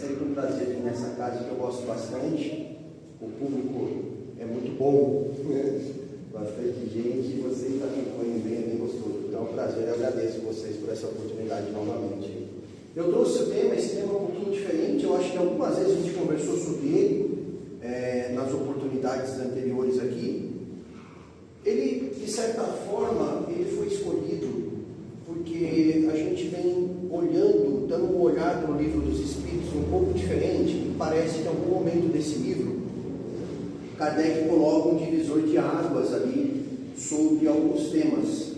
sempre um prazer vir nessa casa que eu gosto bastante. O público é muito bom, bastante gente, e vocês também põem bem, é bem gostoso. Então é um prazer, eu agradeço vocês por essa oportunidade novamente. Eu trouxe o tema, esse tema é um pouquinho diferente, eu acho que algumas vezes a gente conversou sobre ele nas oportunidades anteriores aqui. Ele, de certa forma, ele foi escolhido porque a gente vem olhando, dando uma olhada no livro dos Espíritos um pouco diferente, e parece que em algum momento desse livro, Kardec coloca um divisor de águas ali sobre alguns temas,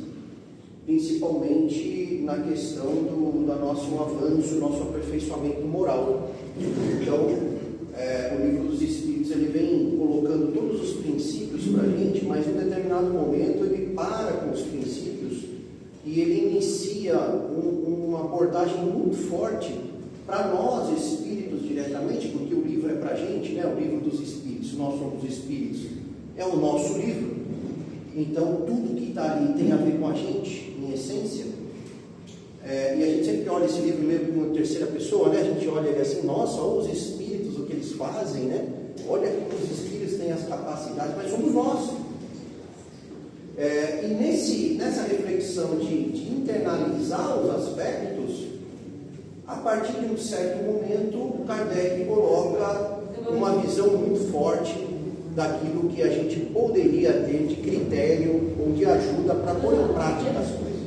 principalmente na questão do nosso avanço, nosso aperfeiçoamento moral. Então, o livro dos Espíritos ele vem colocando todos os princípios para a gente, mas em um determinado momento ele para com os princípios e ele inicia uma abordagem muito forte para nós espíritos diretamente, porque o livro é para a gente, né? O livro dos Espíritos, nós somos espíritos, é o nosso livro. Então tudo que está ali tem a ver com a gente, em essência. E a gente sempre olha esse livro meio como uma terceira pessoa, né? A gente olha ele assim, nossa, olha os espíritos, o que eles fazem, né? Olha como os espíritos têm as capacidades, mas somos nós. E nessa reflexão de internalizar os aspectos, a partir de um certo momento, Kardec coloca uma visão muito forte daquilo que a gente poderia ter de critério ou de ajuda para pôr em prática as coisas.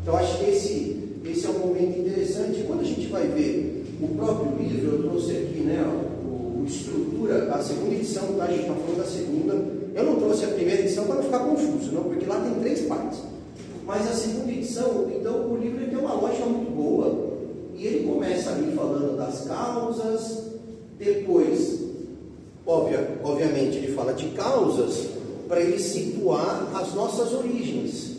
Então, acho que esse é um momento interessante. Quando a gente vai ver o próprio livro, eu trouxe aqui, né, o Estrutura, a segunda edição, tá? A gente está falando da segunda. Eu não trouxe a primeira edição para não ficar confuso, não, porque lá tem 3 partes. Mas a segunda edição, então, o livro tem uma lógica muito boa. E ele começa ali falando das causas, depois, obviamente, ele fala de causas para ele situar as nossas origens.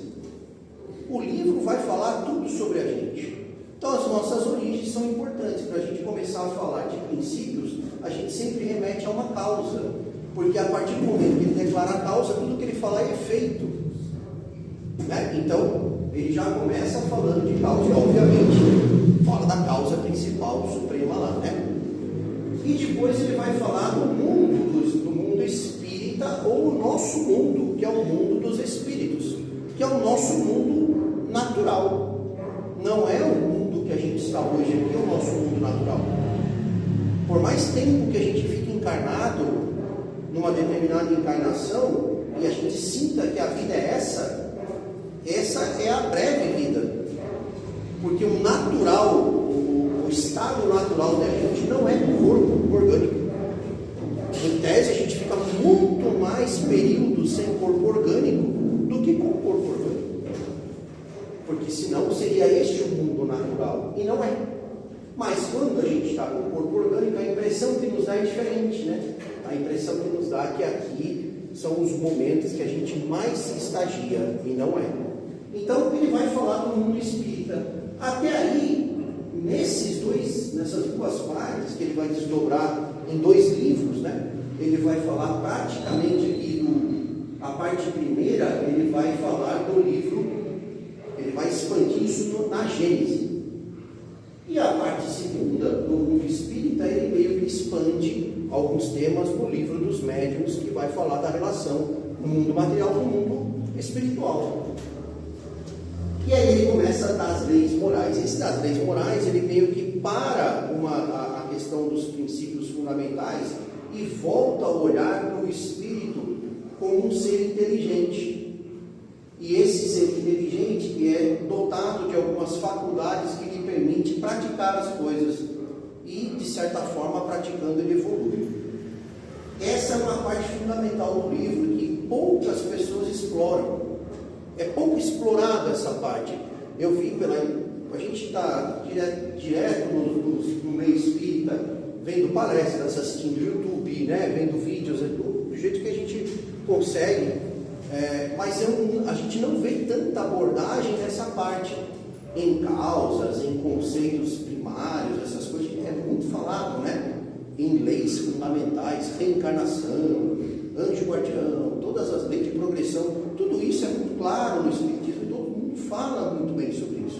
O livro vai falar tudo sobre a gente. Então, as nossas origens são importantes. Para a gente começar a falar de princípios, a gente sempre remete a uma causa. Porque a partir do momento que ele declara a causa, tudo que ele falar é efeito. Né? Então, ele já começa falando de causa, e obviamente fala da causa principal, suprema lá, né? E depois ele vai falar do mundo espírita, ou o nosso mundo, que é o mundo dos espíritos, que é o nosso mundo natural. Não é o mundo que a gente está hoje aqui, é o nosso mundo natural. Por mais tempo que a gente fique encarnado, numa determinada encarnação, e a gente sinta que a vida é essa é a breve vida. Porque o natural, o estado natural da gente não é do corpo orgânico. Em tese, a gente fica muito mais períodos sem corpo orgânico do que com corpo orgânico. Porque senão seria este o mundo natural. E não é. Mas quando a gente está com o corpo orgânico, a impressão que nos dá é diferente, né? A impressão que nos dá é que aqui são os momentos que a gente mais se estagia, e não é. Então, ele vai falar do mundo espírita. Até aí, nessas 2 partes, que ele vai desdobrar em 2 livros, né? Ele vai falar praticamente aqui a parte primeira, ele vai falar do livro, ele vai expandir isso na Gênese. E a parte segunda, do mundo espírita, ele meio que expande alguns temas no livro dos médiuns, que vai falar da relação do mundo material com o mundo espiritual. E aí ele começa a dar as leis morais. Esse das leis morais, ele meio que para a questão dos princípios fundamentais e volta a olhar para o espírito como um ser inteligente. E esse ser inteligente que é dotado de algumas faculdades que lhe permite praticar as coisas e, de certa forma, praticando ele evolui. Essa é uma parte fundamental do livro que poucas pessoas exploram. É pouco explorada essa parte. Eu vi a gente está direto no meio espírita, vendo palestras, assistindo YouTube, né? Vendo vídeos, do jeito que a gente consegue. Mas a gente não vê tanta abordagem nessa parte, em causas, em conceitos primários, essas coisas. É muito falado, né? Em leis fundamentais, reencarnação, anjo guardião, todas as leis de progressão, tudo isso é muito claro no Espiritismo, todo mundo fala muito bem sobre isso.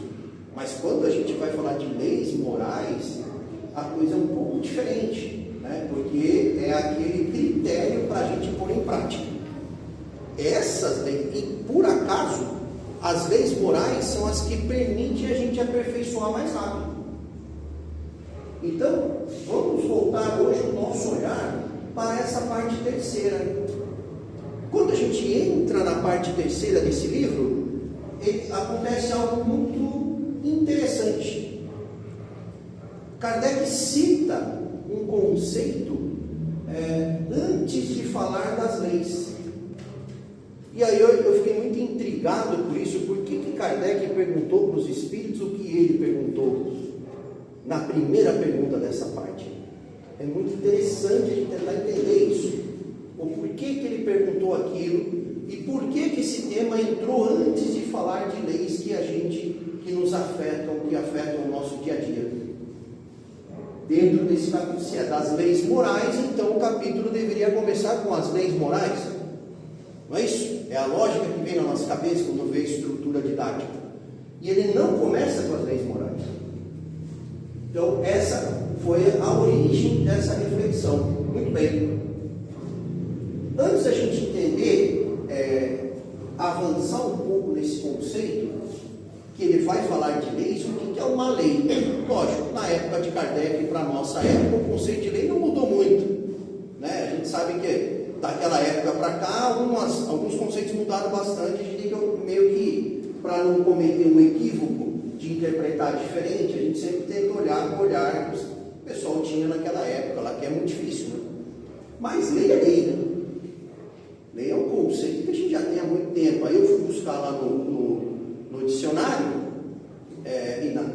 Mas quando a gente vai falar de leis morais, a coisa é um diferente, né? Porque é aquele critério para a gente pôr em prática. Essas leis, e por acaso, as leis morais são as que permitem a gente aperfeiçoar mais rápido. Então, vamos voltar hoje o nosso olhar para essa parte terceira. Quando a gente entra na parte terceira desse livro, acontece algo muito interessante. Kardec cita um conceito antes de falar das leis. E aí eu fiquei muito intrigado por isso. Por que Kardec perguntou para os espíritos o que ele perguntou na primeira pergunta dessa parte? É muito interessante a gente tentar entender isso. O porquê que ele perguntou aquilo e por que esse tema entrou antes de falar de leis que nos afetam, que afetam o nosso dia a dia. Dentro desse capítulo, se é das leis morais, então o capítulo deveria começar com as leis morais. Não é isso? É a lógica que vem na nossa cabeça quando vê a estrutura didática. E ele não começa com as leis morais. Então, essa foi a origem dessa reflexão. Muito bem. Antes da gente entender, avançar um pouco nesse conceito, que ele vai falar de leis, o que é uma lei? Lógico, na época de Kardec, para a nossa época, o conceito de lei não mudou muito. Né? A gente sabe que daquela época para cá, alguns conceitos mudaram bastante. A gente tem que, meio que, para não cometer um equívoco de interpretar diferente, a gente sempre tem que olhar com o olhar que o pessoal tinha naquela época, lá que é muito difícil. Né? Mas lei é lei, né? Lei é um conceito que a gente já tem há muito tempo. Aí eu fui buscar lá no dicionário,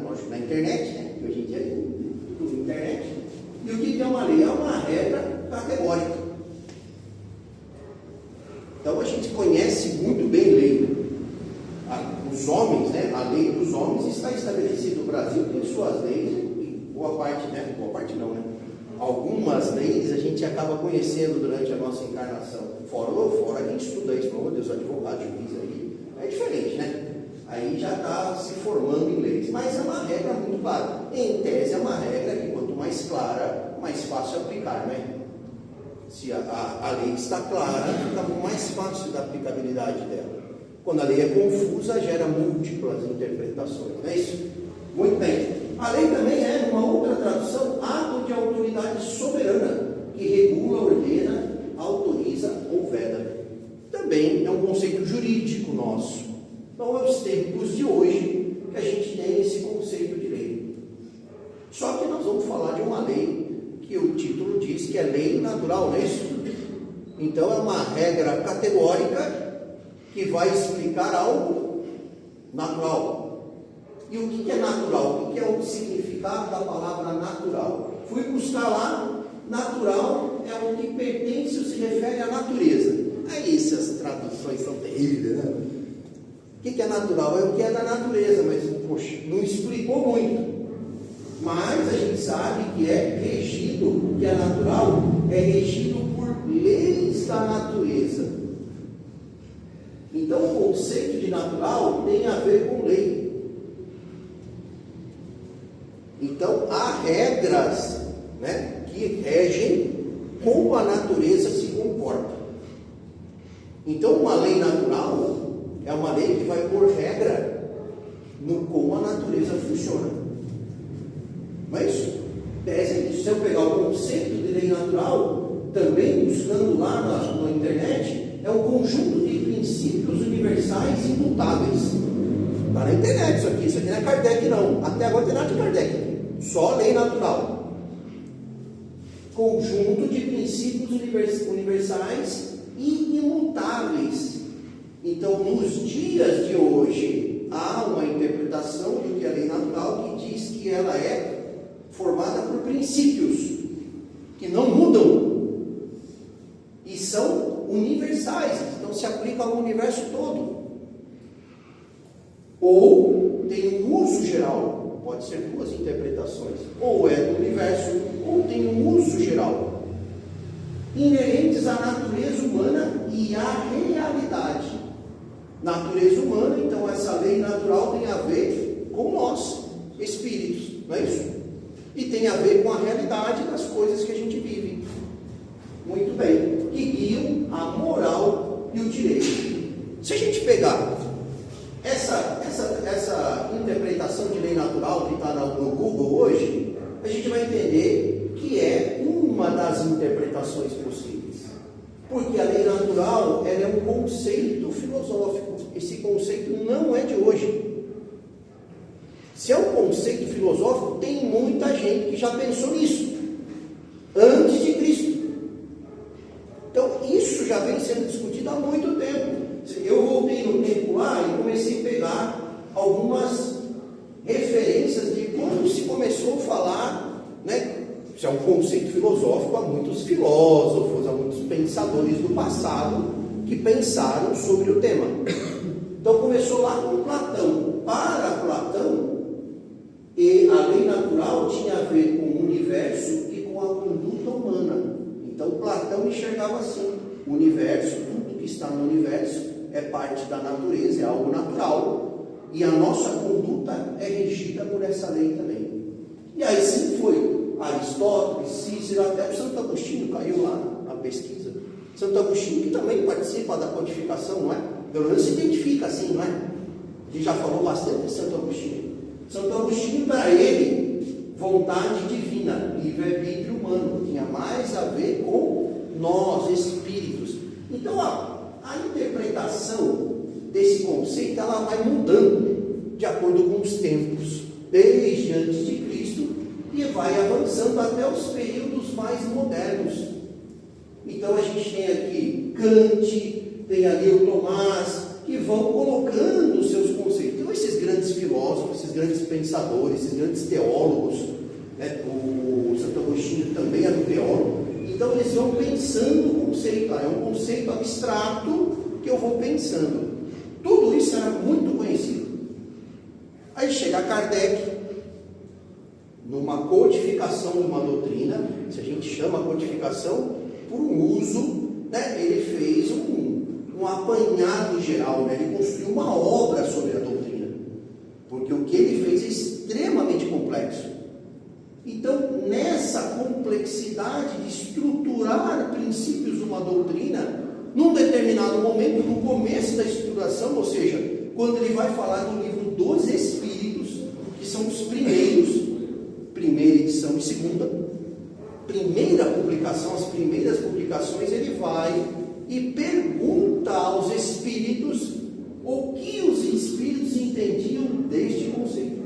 lógico, na internet, né? Que hoje em dia é tudo na internet. E o que é uma lei? É uma regra categórica. Então a gente conhece muito bem lei. Os homens, né? A lei dos homens está estabelecida no Brasil, tem suas leis, e boa parte não, né? Algumas leis a gente acaba conhecendo durante a nossa encarnação. Fora a gente estuda isso, meu Deus, advogado, juiz aí, é diferente, né? Aí já está se formando em leis. Mas é uma regra muito clara. Em tese é uma regra que quanto mais clara, mais fácil aplicar, né? Se a lei está clara, fica mais fácil da aplicabilidade dela. Quando a lei é confusa, gera múltiplas interpretações, não é isso? Muito bem. A lei também é, numa outra tradução, ato de autoridade soberana, que regula, ordena, autoriza ou veda. Também é um conceito jurídico nosso. Então, é os tempos de hoje que a gente tem esse conceito de lei. Só que nós vamos falar de uma lei que o título diz que é lei natural, não é isso? Então, é uma regra categórica que vai explicar algo natural. E o que é natural? O que é o significado da palavra natural? Fui buscar lá, natural é o que pertence ou se refere à natureza. Aí essas traduções são terríveis, né? O que é natural? É o que é da natureza, mas, poxa, não explicou muito. Mas a gente sabe que é regido, que é natural, é regido por leis da natureza. Então, o conceito de natural tem a ver com lei. Então, há regras, né, que regem como a natureza se comporta. Então, uma lei natural é uma lei que vai pôr regra no como a natureza funciona. Não é isso? Se eu pegar o conceito de lei natural, também buscando lá na internet, é um conjunto de princípios universais imutáveis. Está na internet isso aqui não é Kardec não. Até agora não tem nada de Kardec. Só lei natural. Conjunto de princípios universais e imutáveis. Então, nos dias de hoje, há uma interpretação do que é lei natural que diz que ela é formada por princípios que não mudam e são universais, então se aplicam ao universo todo. Ou tem um uso geral, pode ser duas interpretações, ou é do universo, ou tem um uso geral, inerentes à natureza humana e à realidade. Natureza humana, então essa lei natural tem a ver com nós, espíritos, não é isso? e tem a ver com a realidade das coisas que a gente vive. Muito bem, que guiam a moral e o direito. Se a gente pegar essa interpretação de lei natural que está no Google hoje, a gente vai entender que é uma das interpretações possíveis. Porque a lei natural, ela é um conceito filosófico. Esse conceito não é de hoje. Se é um conceito filosófico, tem muita gente que já pensou nisso antes de Cristo. Então, isso já vem sendo discutido há muito tempo. Eu voltei no tempo lá e comecei a pegar algumas referências de quando se começou a falar, né? Isso é um conceito filosófico, há muitos filósofos, há muitos pensadores do passado que pensaram sobre o tema. Então começou lá com Platão. Para Platão, e a lei natural tinha a ver com o universo e com a conduta humana. Então Platão enxergava assim: o universo, tudo que está no universo é parte da natureza, é algo natural, e a nossa conduta é regida por essa lei também. E aí sim foi Aristóteles, Cícero, até o Santo Agostinho caiu lá na pesquisa. Santo Agostinho, que também participa da codificação, não é? Pelo menos se identifica assim, não é? A gente já falou bastante de Santo Agostinho. Santo Agostinho, para ele, vontade divina, livre-arbítrio humano, tinha mais a ver com nós, espíritos. Então, a interpretação desse conceito, ela vai mudando de acordo com os tempos, desde antes de Cristo, e vai avançando até os períodos mais modernos. Então a gente tem aqui Kant, tem ali o Tomás, que vão colocando os seus conceitos. Então esses grandes filósofos, esses grandes pensadores, esses grandes teólogos, né? O Santo Agostinho também era um teólogo, então eles vão pensando o conceito, é um conceito abstrato que eu vou pensando. Tudo isso era muito conhecido. Aí chega Kardec, numa codificação de uma doutrina, se a gente chama codificação por um uso, né? Ele fez um apanhado geral, né? Ele construiu uma obra sobre a doutrina, porque o que ele fez é extremamente complexo. Então, nessa complexidade de estruturar princípios de uma doutrina, num determinado momento, no começo da estruturação, ou seja, quando ele vai falar do livro dos Espíritos, que são os primeiros, primeira edição e segunda, primeira publicação, as primeiras publicações, ele vai e pergunta aos espíritos o que os espíritos entendiam deste conceito.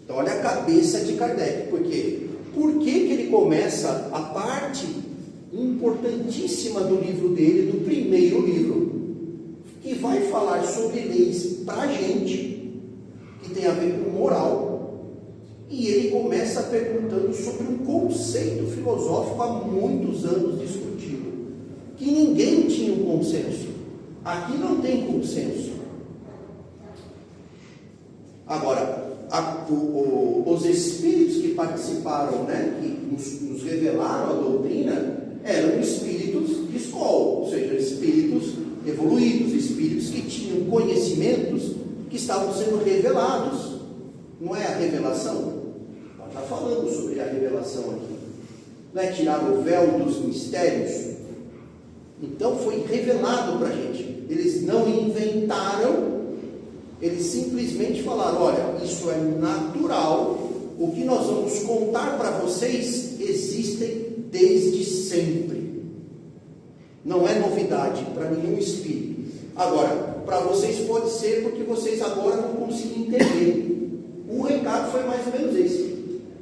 Então olha a cabeça de Kardec, por que que ele começa a parte importantíssima do livro dele, do primeiro livro, que vai falar sobre leis para a gente, que tem a ver com moral. E ele começa perguntando sobre um conceito filosófico há muitos anos discutido, que ninguém tinha um consenso. Aqui não tem consenso. Agora, os espíritos que participaram, né, que nos revelaram a doutrina, eram espíritos de escola, ou seja, espíritos evoluídos, espíritos que tinham conhecimentos que estavam sendo revelados. Não é a revelação? Está falando sobre a revelação aqui. Não é tirar o véu dos mistérios? Então foi revelado para a gente. Eles não inventaram, eles simplesmente falaram: olha, isso é natural, o que nós vamos contar para vocês existem desde sempre. Não é novidade para nenhum espírito. Agora, para vocês pode ser porque vocês agora não conseguem entender. O recado foi mais ou menos esse.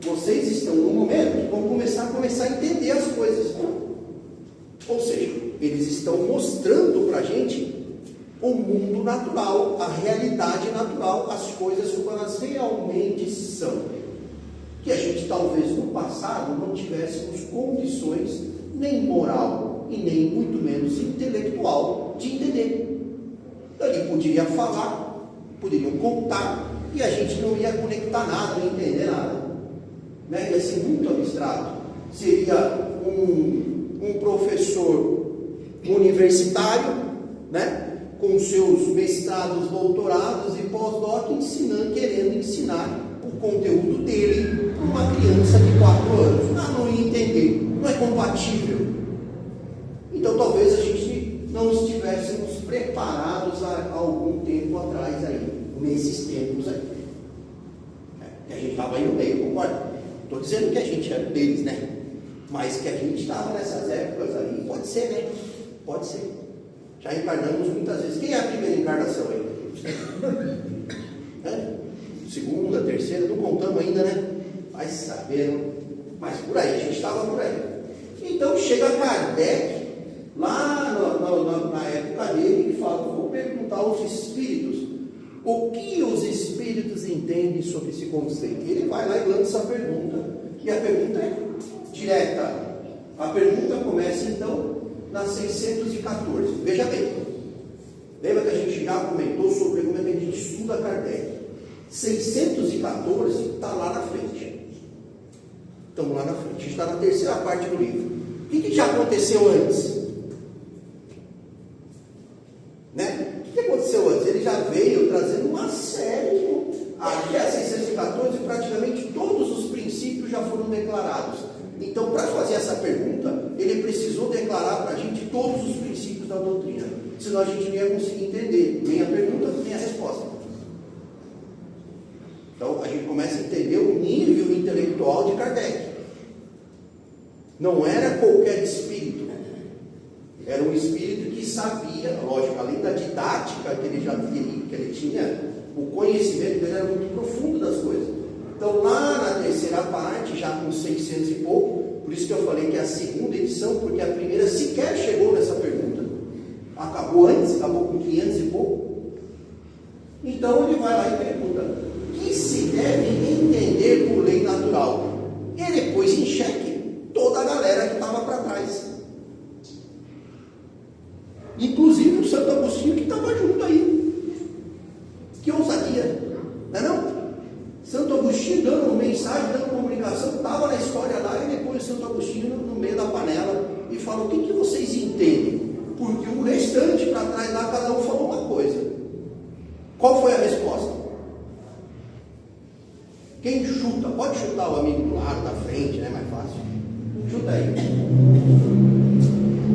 Vocês estão no momento que vão começar a entender as coisas. Ou seja, eles estão mostrando para a gente o mundo natural, a realidade natural, as coisas como elas realmente são. Que a gente talvez no passado não tivéssemos condições nem moral e nem muito menos intelectual de entender. Ele poderia falar, poderiam contar, e a gente não ia conectar nada, não ia entender nada. Né? Ia ser muito abstrato. Seria um professor universitário, né? Com seus mestrados, doutorados e pós-doc, querendo ensinar o conteúdo dele uma criança de 4 anos. Não ia entender, não é compatível. Então talvez a gente não estivéssemos preparados há algum tempo atrás aí, nesses tempos aí. Que a gente estava aí no meio, concorda? Estou dizendo que a gente era deles, né? Mas que a gente estava nessas épocas aí, pode ser, né? Pode ser. Já encarnamos muitas vezes. Quem é a primeira encarnação aí? Segunda, terceira, não contamos ainda, né? Vai saber, mas por aí, a gente estava por aí. Então chega Kardec, lá na época dele, e fala: vou perguntar aos espíritos, o que os espíritos entendem sobre esse conceito? Ele vai lá e lança a pergunta, e a pergunta é direta. A pergunta começa então na 614. Veja bem, lembra que a gente já comentou sobre como é que a gente estuda Kardec? 614 está lá na frente. Estamos lá na frente. A gente está na terceira parte do livro. O que já aconteceu antes? Né? O que aconteceu antes? Ele já veio trazendo uma série. Aqui a 614, praticamente todos os princípios já foram declarados. Então, para fazer essa pergunta, ele precisou declarar para a gente todos os princípios da doutrina. Senão a gente não ia conseguir entender nem a pergunta, nem a resposta. Então, a gente começa a entender o nível intelectual de Kardec. Não era qualquer espírito. Era um espírito que sabia, lógico, além da didática que ele já tinha, que ele tinha, o conhecimento dele era muito profundo das coisas. Então, lá na terceira parte, já com 600 e pouco, por isso que eu falei que é a segunda edição, porque a primeira sequer chegou nessa pergunta. Acabou antes, acabou com 500 e pouco. Então, ele vai lá e pergunta: o que se deve entender por lei natural? Ele pôs em xeque toda a galera que estava para trás. Inclusive o Santo Agostinho, que estava junto aí. Que ousadia, não é não? Santo Agostinho dando mensagem, dando comunicação, estava na história lá, e depois Santo Agostinho no meio da panela e falou: o que vocês entendem? Porque o restante para trás lá, cada um falou uma coisa. Qual foi a resposta? Quem chuta? Pode chutar o amigo do lado, da frente, né? Mais fácil. Chuta aí.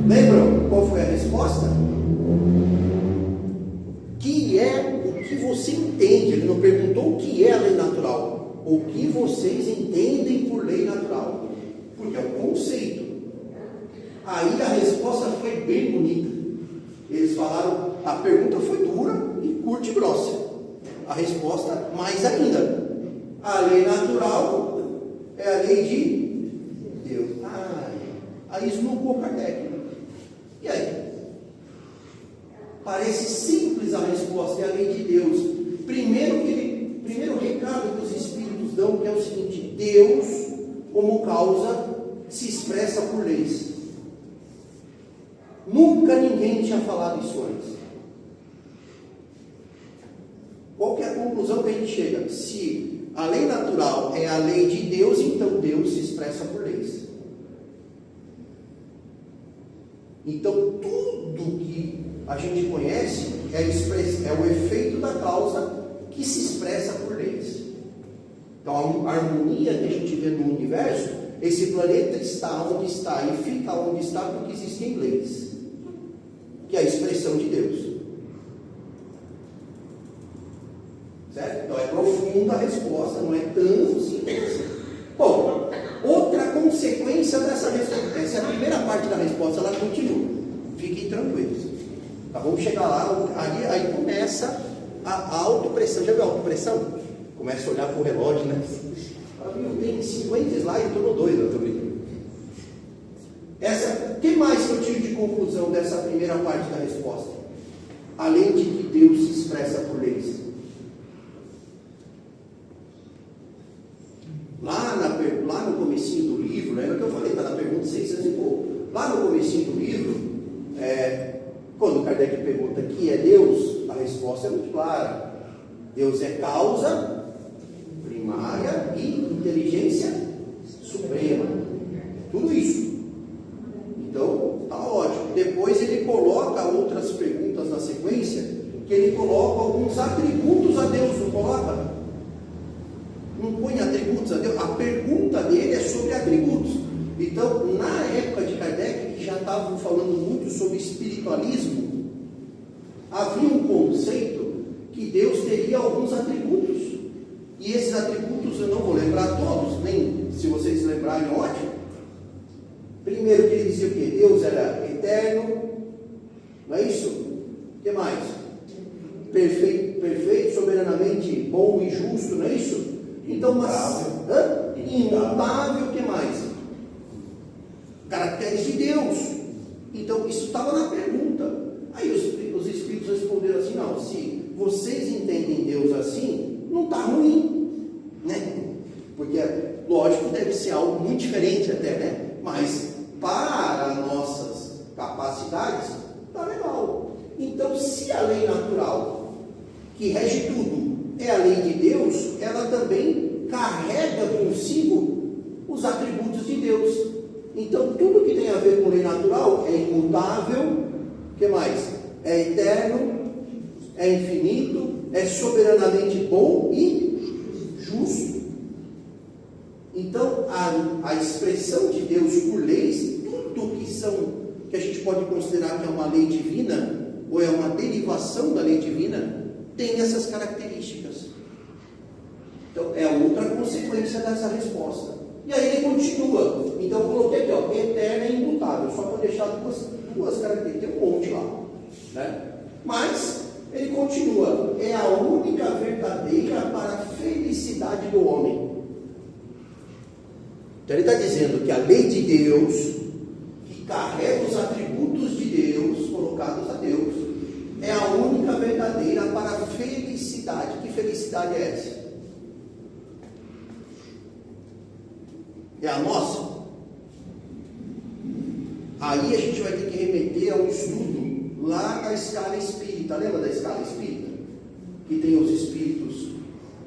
Lembram qual foi a resposta? Que é o que você entende. Ele não perguntou o que é a lei natural. O que vocês entendem por lei natural. Porque é um conceito. Aí a resposta foi bem bonita. Eles falaram, a pergunta foi dura e curta e grossa. A resposta mais ainda. A lei natural é a lei de Deus. Aí esnocou Kardec. E aí? Parece simples a resposta, é a lei de Deus. Primeiro recado que os espíritos dão, que é o seguinte: Deus, como causa, se expressa por leis. Nunca ninguém tinha falado isso antes. Qual que é a conclusão que a gente chega? Se a lei natural é a lei de Deus, então Deus se expressa por leis. Então tudo que a gente conhece é o efeito da causa que se expressa por leis. Então a harmonia que a gente vê no universo, esse planeta está onde está e fica onde está porque existem leis, que é a expressão de Deus. Certo? Então é profunda a resposta, não é tão simples. Bom, outra consequência dessa resposta, essa é a primeira parte da resposta, ela continua. Fiquem tranquilos. Tá, vamos chegar lá, aí começa a autopressão. Já viu a autopressão? Começa a olhar para o relógio, né? Tem 50 slides, estou no 2, eu estou brincando. O que mais que eu tiro de conclusão dessa primeira parte da resposta? Além de que Deus se expressa por leis. Lá no comecinho do livro, lembra que eu falei, está na pergunta 600 e pouco. Lá no comecinho do livro, quando Kardec pergunta que é Deus, a resposta é muito clara. Deus é causa primária e inteligência suprema. Tudo isso. Então, está ótimo. Depois ele coloca outras perguntas na sequência, que ele coloca alguns atributos a Deus, não coloca? Não põe atributos a Deus. A pergunta Então, na época de Kardec, que já estavam falando muito sobre espiritualismo, havia um conceito que Deus teria alguns atributos. E esses atributos eu não vou lembrar todos, nem se vocês se lembrarem, ótimo. Primeiro que ele dizia o quê? Deus era eterno, não é isso? O que mais? Perfeito, soberanamente bom e justo, não é isso? Então, imutável, o que mais? Caracteres de Deus. Então, isso estava na pergunta. Aí os espíritos responderam assim: não, se vocês entendem Deus assim, não está ruim, né? Porque, lógico, deve ser algo muito diferente até, né? Mas, para nossas capacidades, está legal. Então, se a lei natural, que rege tudo, é a lei de Deus, ela também carrega consigo os atributos de Deus. Então, tudo que tem a ver com lei natural é imutável, o que mais? É eterno, é infinito, é soberanamente bom e justo. Então, a expressão de Deus por leis, tudo que a gente pode considerar que é uma lei divina, ou é uma derivação da lei divina, tem essas características. Então, é outra consequência dessa resposta. E aí ele continua. Então, eu coloquei aqui, ó, eterno e imutável, só para deixar duas características, tem um monte lá, né? Mas, ele continua, é a única verdadeira para a felicidade do homem. Então, ele está dizendo que a lei de Deus, que carrega os atributos de Deus, colocados a Deus, é a única verdadeira para a felicidade. Que felicidade é essa? É a nossa? Aí a gente vai ter que remeter ao estudo lá da escala espírita. Lembra da escala espírita? Que tem os espíritos,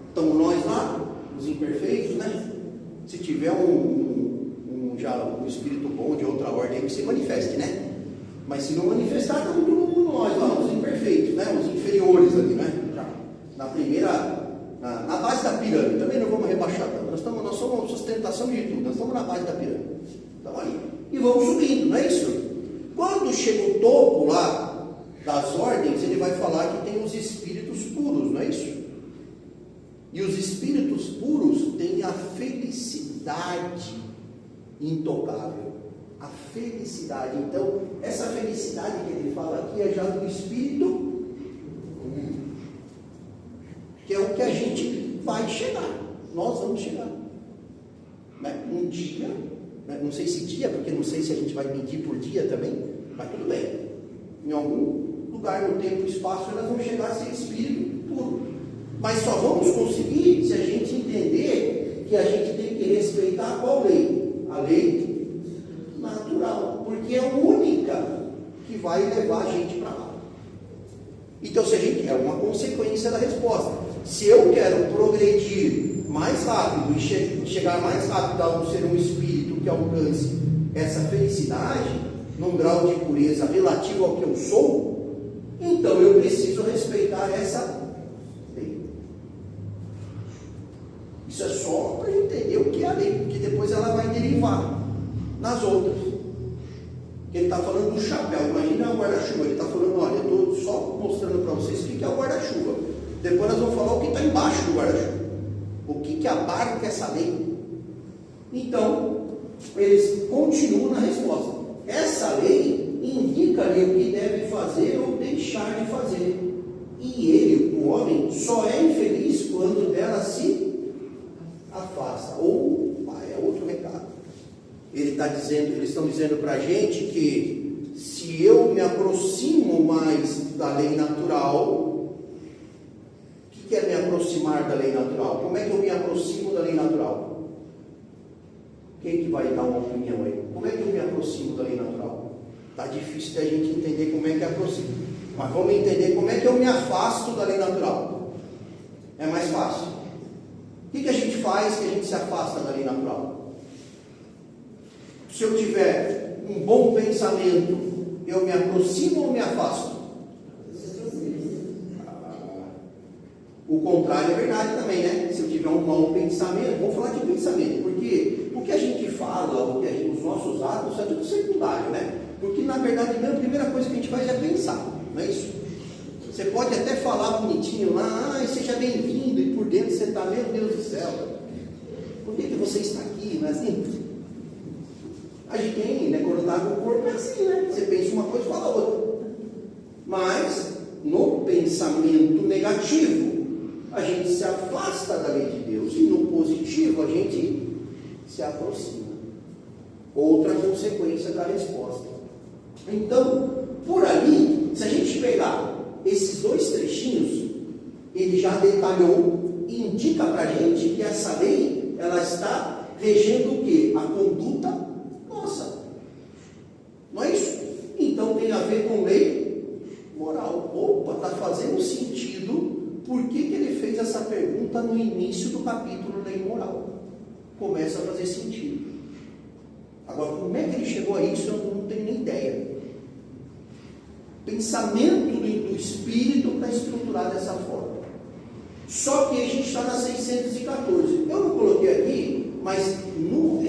estamos nós lá, os imperfeitos, né? Se tiver um espírito bom de outra ordem, que se manifeste, né? Mas se não manifestar, estamos todo mundo nós lá, os imperfeitos, né? Os inferiores ali, né? Na primeira, na base da pirâmide. Também não vamos rebaixar, nós somos sustentação de tudo, nós estamos na base da pirâmide. Estamos ali. E vamos subindo, não é isso? Quando chega o topo lá das ordens, ele vai falar que tem os espíritos puros, não é isso? E os espíritos puros têm a felicidade intocável. A felicidade. Então, essa felicidade que ele fala aqui é já do espírito, que é o que a gente vai chegar. Nós vamos chegar. Um dia, não sei se dia, porque não sei se a gente vai medir por dia também, mas tudo bem. Em algum lugar no tempo e espaço nós vamos chegar a ser espírito puro. Mas só vamos conseguir se a gente entender que a gente tem que respeitar qual lei? A lei natural, porque é a única que vai levar a gente para lá. Então, se a gente é uma consequência da resposta. Se eu quero progredir mais rápido e chegar mais rápido a ser um espírito que alcance essa felicidade, num grau de pureza relativo ao que eu sou, então eu preciso respeitar essa lei. Isso é só para entender o que é a lei, porque depois ela vai derivar nas outras. Ele está falando do chapéu, imagina o guarda-chuva, ele está falando, olha, eu estou só mostrando para vocês o que é o guarda-chuva. Depois nós vamos falar o que está embaixo do guarda-chuva, o que abarca essa lei. Então, eles continuam na resposta. Essa lei indica-lhe o que deve fazer ou deixar de fazer. E ele, o homem, só é infeliz quando dela se afasta. Ou, é outro recado. Eles estão dizendo para a gente que se eu me aproximo mais da lei natural, o que é me aproximar da lei natural? Como é que eu me aproximo da lei natural? Quem que vai dar uma opinião aí? Como é que eu me aproximo da lei natural? Está difícil da gente entender como é que aproximo. Mas vamos entender como é que eu me afasto da lei natural. É mais fácil. O que a gente faz que a gente se afasta da lei natural? Se eu tiver um bom pensamento, eu me aproximo ou me afasto? O contrário é verdade também, né? Se eu tiver um mau pensamento, vamos falar de pensamento, porque o que a gente fala, os nossos atos, é tudo secundário, né? Porque na verdade a primeira coisa que a gente faz é pensar, não é isso? Você pode até falar bonitinho lá, seja bem-vindo, e por dentro você está, meu Deus do céu, por que você está aqui? Não é assim? A gente tem, né? Quando está com o corpo é assim, né? Você pensa uma coisa e fala outra. Mas no pensamento negativo, a gente se afasta da lei de Deus, e no positivo a gente se aproxima. Outra consequência da resposta. Então, por ali, se a gente pegar esses dois trechinhos, ele já detalhou e indica para a gente que essa lei, ela está regendo o quê? A conduta nossa. Não é isso? Então tem a ver com lei moral. Opa, está fazendo sentido. Por que ele fez essa pergunta no início do capítulo Lei Moral? Começa a fazer sentido. Agora, como é que ele chegou a isso, eu não tenho nem ideia. O pensamento do Espírito está estruturado dessa forma. Só que a gente está na 614. Eu não coloquei aqui, mas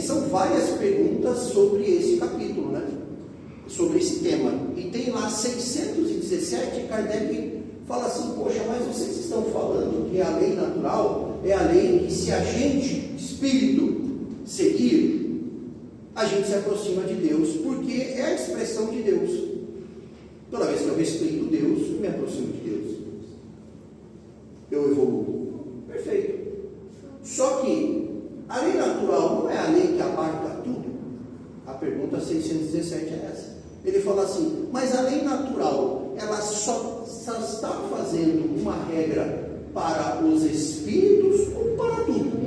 são várias perguntas sobre esse capítulo, né? Sobre esse tema. E tem lá 617, Kardec fala assim, poxa, mas vocês estão falando que a lei natural é a lei que, se a gente, espírito, seguir, a gente se aproxima de Deus, porque é a expressão de Deus. Toda vez que eu respeito Deus, eu me aproximo de Deus. Eu evoluo. Perfeito. Só que a lei natural não é a lei que abarca tudo. A pergunta 617 é essa. Ele fala assim, mas a lei natural, ela só está fazendo uma regra para os espíritos ou para tudo?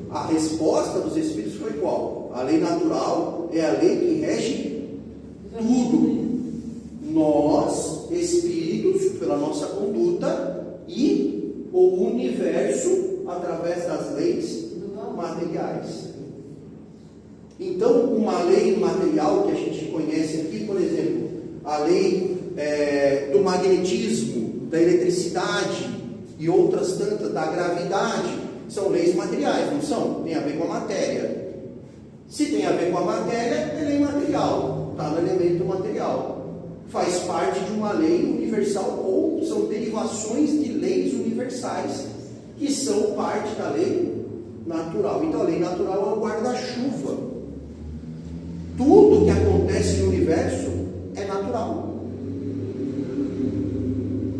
A resposta dos espíritos foi qual? A lei natural é a lei que rege tudo. Nós, espíritos, pela nossa conduta, e o universo através das leis materiais. Então, uma lei material que a gente conhece aqui, por exemplo, a lei do magnetismo, da eletricidade e outras tantas, da gravidade, são leis materiais, não são? Tem a ver com a matéria. Se tem a ver com a matéria, é lei material, está no elemento material. Faz parte de uma lei universal ou são derivações de leis universais que são parte da lei natural. Então a lei natural é o guarda-chuva. Tudo que acontece no universo é natural.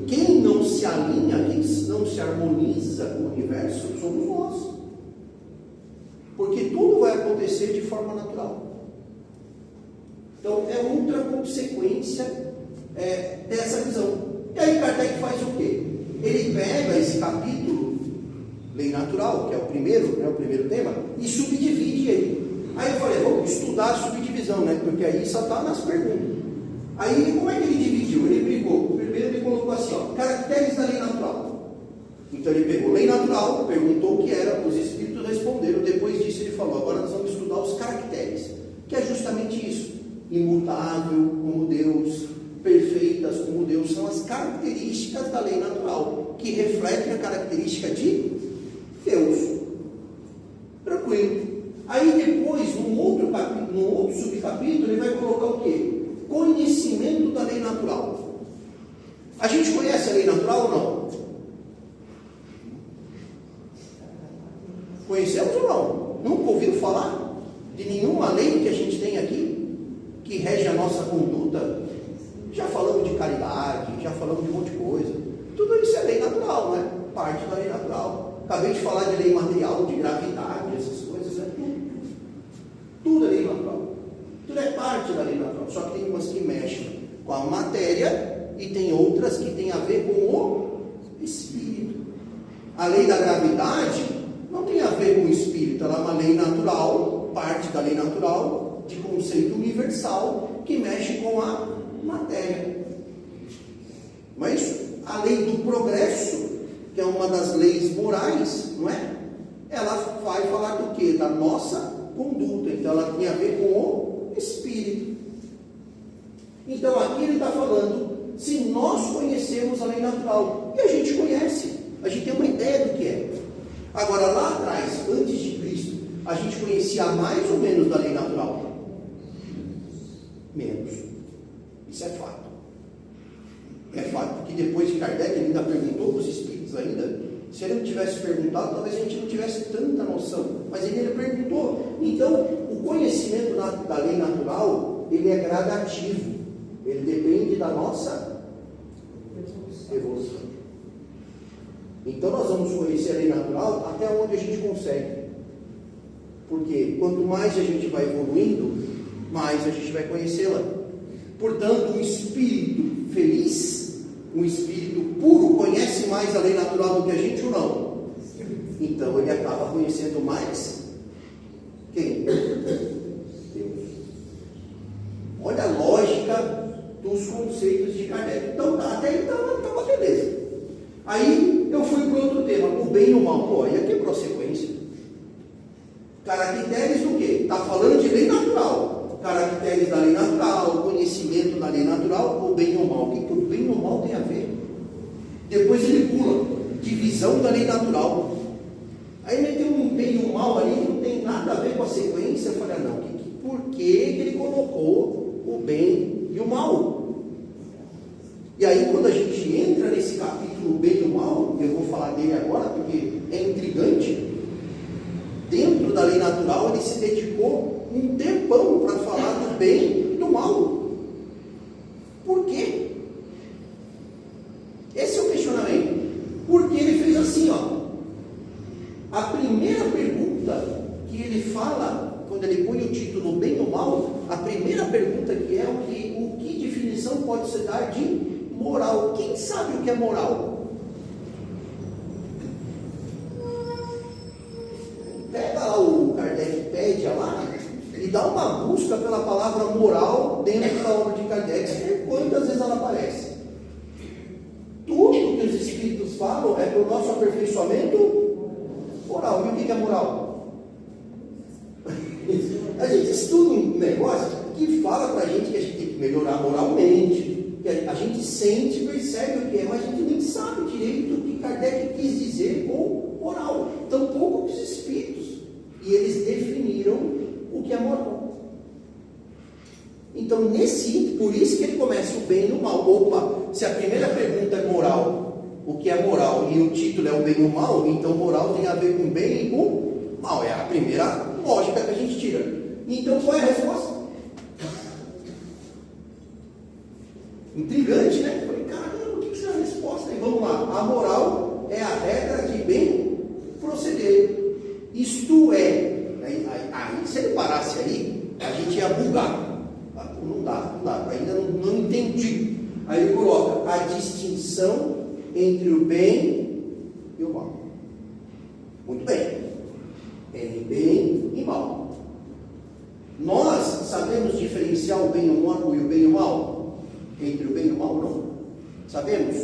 Quem não se alinha, quem não se harmoniza com o universo, somos nós. Porque tudo vai acontecer de forma natural. Então, é outra consequência dessa visão. E aí Kardec faz o quê? Ele pega esse capítulo, Lei Natural, que é o primeiro tema, e subdivide ele. Aí eu falei, vamos estudar a subdivisão, né? Porque aí só está nas perguntas. Aí, como é que ele dividiu? Ele pegou, primeiro ele colocou assim, ó, caracteres da lei natural. Então ele pegou lei natural, perguntou o que era, os espíritos responderam, depois disso ele falou, agora nós vamos estudar os caracteres, que é justamente isso. Imutável como Deus, perfeitas como Deus, são as características da lei natural, que refletem a característica de Deus. Tranquilo. Aí depois, num outro subcapítulo, ele vai colocar o quê? Conhecimento da lei natural. A gente conhece a lei natural ou não? Conhecemos ou não? Nunca ouviram falar de nenhuma lei que a gente tem aqui, que rege a nossa conduta? Já falamos de caridade, já falamos de um monte de coisa. Tudo isso é lei natural, né? Parte da lei natural. Acabei de falar de lei material, de gravidade, essas coisas, né? Tudo é lei natural. Tudo é parte da lei natural. Só que tem umas que mexem com a matéria e tem outras que têm a ver com o espírito. A lei da gravidade não tem a ver com o espírito, ela é uma lei natural, parte da lei natural, de conceito universal, que mexe com a matéria. Mas a lei do progresso, que é uma das leis morais, não é? Ela vai falar do quê? Da nossa conduta. Então ela tem a ver com o espírito. Então aqui ele está falando, se nós conhecemos a lei natural, e a gente conhece, A gente tem uma ideia do que é. Agora, lá atrás, antes de Cristo, a gente conhecia mais ou menos da lei natural? Menos. Isso é fato. É fato, porque depois de Kardec, ele ainda perguntou para os espíritos ainda. Se ele não tivesse perguntado, talvez a gente não tivesse tanta noção. Mas ele perguntou. Então, o conhecimento da lei natural, ele é gradativo. Ele depende da nossa evolução. Então, nós vamos conhecer a lei natural até onde a gente consegue. Porque quanto mais a gente vai evoluindo, mais a gente vai conhecê-la. Portanto, um espírito feliz, um espírito puro, conhece mais a lei natural do que a gente ou não? Então ele acaba conhecendo mais quem? Deus. Olha a lógica dos conceitos de Kardec. Então até aí estava beleza. Aí eu fui para outro tema, o bem e o mal. Pô, aí aqui é consequência. Caracteres do quê? Está falando de lei natural. Caracteres da lei natural, conhecimento da lei natural, o bem e o mal. O que o bem e o mal tem a ver? Depois ele pula, divisão da lei natural. Aí meteu um bem e um mal ali, não tem nada a ver com a sequência. Eu falei, não, por que ele colocou o bem e o mal? E aí quando a gente entra nesse capítulo, o bem e o mal, eu vou falar dele agora, porque é intrigante. Dentro da lei natural, ele se dedicou um tempão para falar do bem e do mal. Por quê? Esse é o questionamento. Porque ele fez assim, ó. A primeira pergunta que ele fala, quando ele põe o título bem ou mal, a primeira pergunta que é o que definição pode se dar de moral? Quem sabe o que é moral? Pega lá o Kardecpédia lá e dá uma busca pela palavra moral dentro da obra de Kardec, e quantas vezes ela aparece. Tudo que os espíritos falam é para o nosso aperfeiçoamento moral. E o que é moral? A gente estuda um negócio que fala para a gente que a gente tem que melhorar moralmente, que a gente sente, percebe o que é, mas a gente nem sabe direito o que Kardec quis dizer com moral. Tampouco os espíritos. E eles definiram o que é moral. Então, por isso que ele começa o bem e o mal. Opa, se a primeira pergunta é moral, o que é moral, e o título é o bem e o mal, então moral tem a ver com bem e com mal. É a primeira lógica que a gente tira. Então, qual é a resposta? Intrigante, né? Eu falei, caramba, o que é a resposta? E vamos lá. A moral é a regra de bem proceder. Isto é, aí se ele parasse aí, a gente ia bugar. Não dá, ainda não entendi. Aí ele coloca a distinção entre o bem e o mal. Muito bem. Entre bem e mal. Nós sabemos diferenciar o bem e o mal, entre o bem e o mal, não? Sabemos?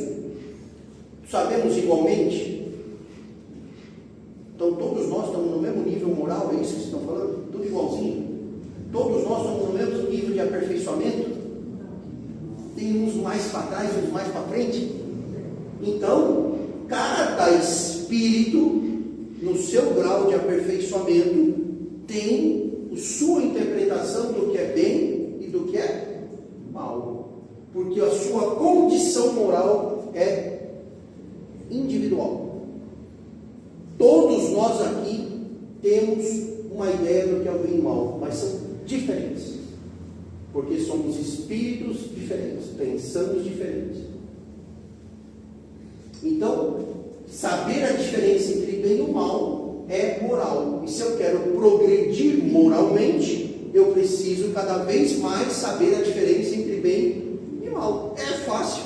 Sabemos igualmente? Então todos nós estamos no mesmo nível moral, é isso que vocês estão falando? Tudo igualzinho? Todos nós estamos no mesmo nível de aperfeiçoamento? Tem uns mais para trás, uns mais para frente? Então, cada espírito, no seu grau de aperfeiçoamento, tem a sua interpretação do que é bem e do que é mal. Porque a sua condição moral é individual. Todos nós aqui temos uma ideia do que é o bem e o mal, mas são diferentes. Porque somos espíritos diferentes, pensamos diferentes. Então, saber a diferença entre bem e o mal é moral. E se eu quero progredir moralmente, eu preciso cada vez mais saber a diferença entre bem e mal. É fácil.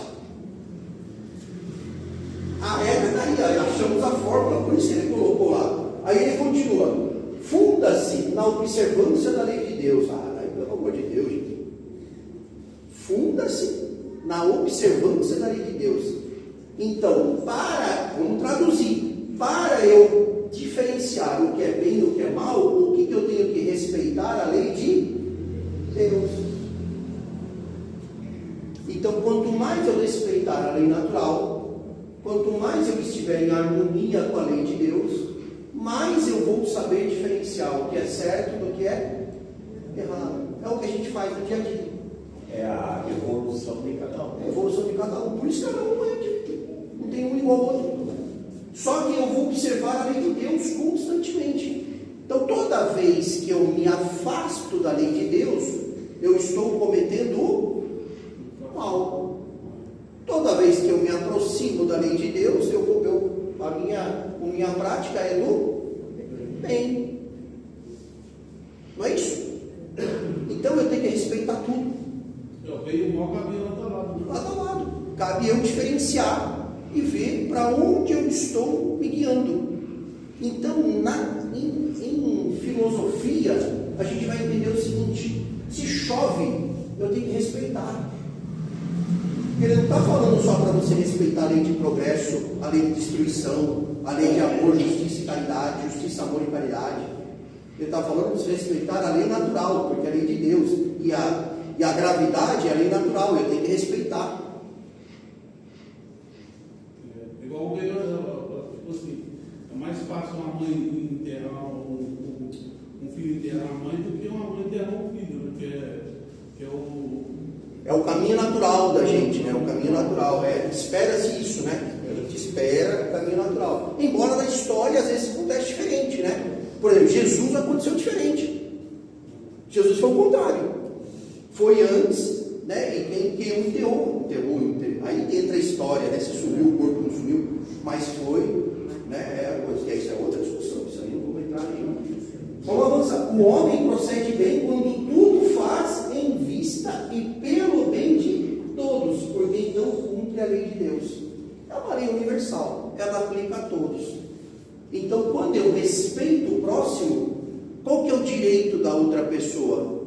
A regra está aí, achamos a fórmula, por isso que ele colocou lá. Aí ele continua: funda-se na observância da lei de Deus. Pelo amor de Deus, gente. Funda-se na observância da lei de Deus. Então, vamos traduzir, para eu diferenciar o que é bem e o que é mal, o que eu tenho que respeitar? A lei de Deus. Então, quanto mais eu respeitar a lei natural, Quanto mais eu estiver em harmonia com a lei de Deus, mais eu vou saber diferenciar o que é certo do que é errado. É o que a gente faz no dia a dia. É a evolução de cada um. É a evolução de cada um. Por isso cada um é diferente. Não tem um igual ao outro. Só que eu vou observar a lei de Deus constantemente. Então, toda vez que eu me afasto da lei de Deus, eu estou cometendo o mal. Toda vez que eu me aproximo da lei de Deus, a minha prática é do bem. Não é isso? Então eu tenho que respeitar tudo. Eu veio o mal, cabia lado a lado. Lado a lado. Cabe eu diferenciar e ver para onde eu estou me guiando. Então, em filosofia, a gente vai entender o seguinte: se chove, eu tenho que respeitar. Ele não está falando só para você respeitar a lei de progresso, a lei de destruição, a lei de amor, justiça e caridade, justiça, amor e caridade. Ele está falando para você respeitar a lei natural, porque é a lei de Deus. E a gravidade é a lei natural, eu tenho que respeitar. Igual tipo assim, é mais fácil uma mãe enterrar um filho enterrar a mãe do que uma mãe enterrar um filho, né? que é o... É o caminho natural da gente, né? O caminho natural. Espera-se isso, né? A gente espera o caminho natural. Embora na história, às vezes, acontece diferente, né? Por exemplo, Jesus aconteceu diferente. Jesus foi o contrário. Foi antes, né? E quem enterrou. Aí entra a história, né? Se sumiu o corpo, não sumiu. Mas foi, né? Isso é outra discussão. Isso aí não vou entrar nenhuma. Vamos avançar. O homem procede bem quando tudo faz em vista e pelo bem de todos, porque então cumpre a lei de Deus. É uma lei universal, ela aplica a todos. Então, quando eu respeito o próximo, qual que é o direito da outra pessoa?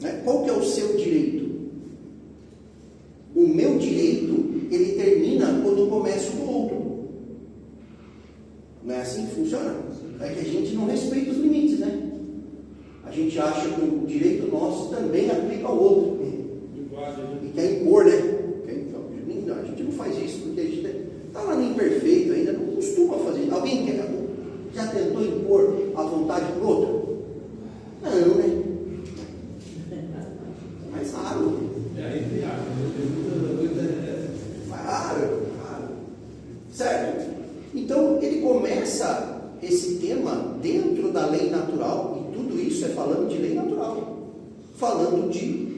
Né? Qual que é o seu direito? O meu direito, ele termina quando começa o do outro. Não é assim que funciona? É que a gente não respeita os limites, né? A gente acha que o direito nosso também aplica ao outro. E quer impor, né? Então, a gente não faz isso porque a gente está lá no imperfeito ainda, não costuma fazer. Alguém já tentou impor a vontade para o outro? Não, né? Mais raro. Raro. Certo? Então, ele começa esse tema dentro da lei natural, e tudo isso é falando de lei natural, falando de